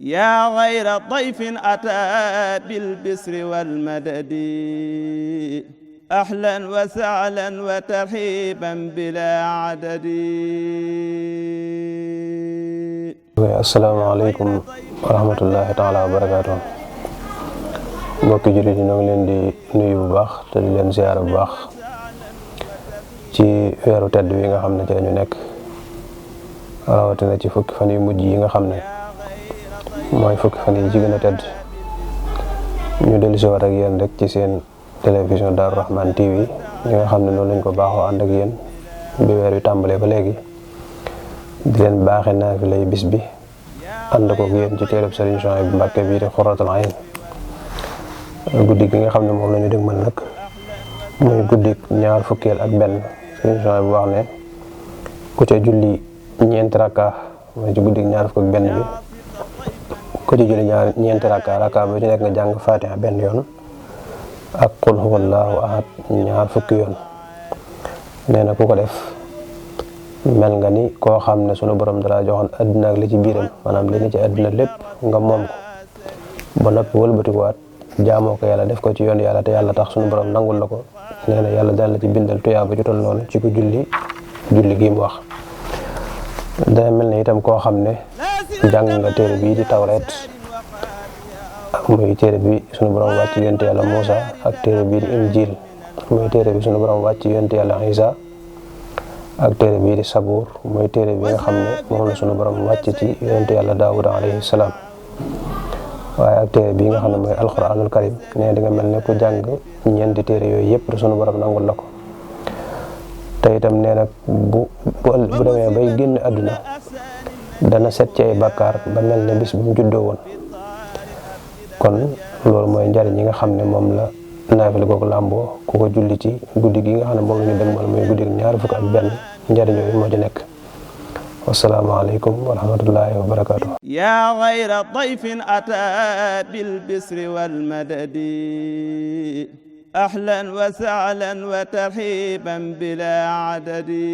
yaa xayra dayfin ataa bil bisri wal madadi ahlan wa sahlan wa tarhiban bilaa adadi. Asalaamaaleykum wa rahmatullahi taala wa barakaatu. Mbokki jullit yi ñoo ngi leen di nuyu bu baax te di leen ziyaara bu baax ci weeru tedd wi nga xam ne ci lañu nekk, rawatina ci fukki fan yu mujj yi nga xam ne mooy fukki fan yi ci gën a tedd. ñu dellu si waat ak yéen rek ci seen télévision Darou Rahman TV ñi nga xam ne noonu lañ ko baaxoo ànd ak yéen bi weer wi tàmbalee ba léegi, di leen baaxee naafilay bis bi ànd ko ak yéen ci téereb Sëriñ Souhaïbou Mbacké bii di Xurratul Ayn. guddi gi nga xam ne moom la ñu dégmal nag muy guddi ñaar fukkeel ak benn. Sëriñ Souhaïbou bu wax ne ku ca julli ñeenti rakka mooy ci guddi ñaar fukk ak benn bi, ku ci julli ñeenti rakka ba ci nekk nga jàng Fatiha benn yoon ak qul huwallahu ahad ñaar fukki yoon. nee na ku ko def mel nga ni koo xam ne sunu borom dara joxoon àddina ak li ci biiram, maanaam li ni ci àddina lépp nga moom ko ba noppi wëlbatikuwaat jaamoo ko yàlla, def ko ci yoon yàlla te yàlla tax sunu borom nangul la ko. nee na yàlla dana la ci bindal tuyaaba ju toll noonu ci ko julli gi mu wax. dana mel ne itam koo xam ne jàng nga téere bii di Tawreet, muy téere bi sunu borom wàcc yonent yàlla Muusa, ak téere bii di Injil muy téere bi sunu borom wàcc yonent yàlla Isa, ak téere bii di Sabuur muy téere bi nga xam ne moom la sunu borom wàcc ci yonent yàlla Daawuda alayhi salaam. waaye ak téere bii nga xam ne mooy alquranul karim, nee di nga mel ne ku jàng ñeenti téere yooyu yëpp sunu borom nangul la ko. te itam nee na bu demee bay génn àdduna dana set ci ay bàkkaar ba mel ne bis bu mu juddoo woon. kon loolu mooy njariñ yi nga xam ne moom la naafila googu làmboo ku ko julli ci guddi gi nga xam ne moom la ñu dëgmal muy guddi ñaar fukk ak benn. njariñ yooyu moo ci nekk. wasalaamaaleykum wa rahmatullahi wa barakaatu. yaa xayra dayfin ataa bil bisri wal madadi ahlan wa sahlan wa tarhiban bilaa adadi.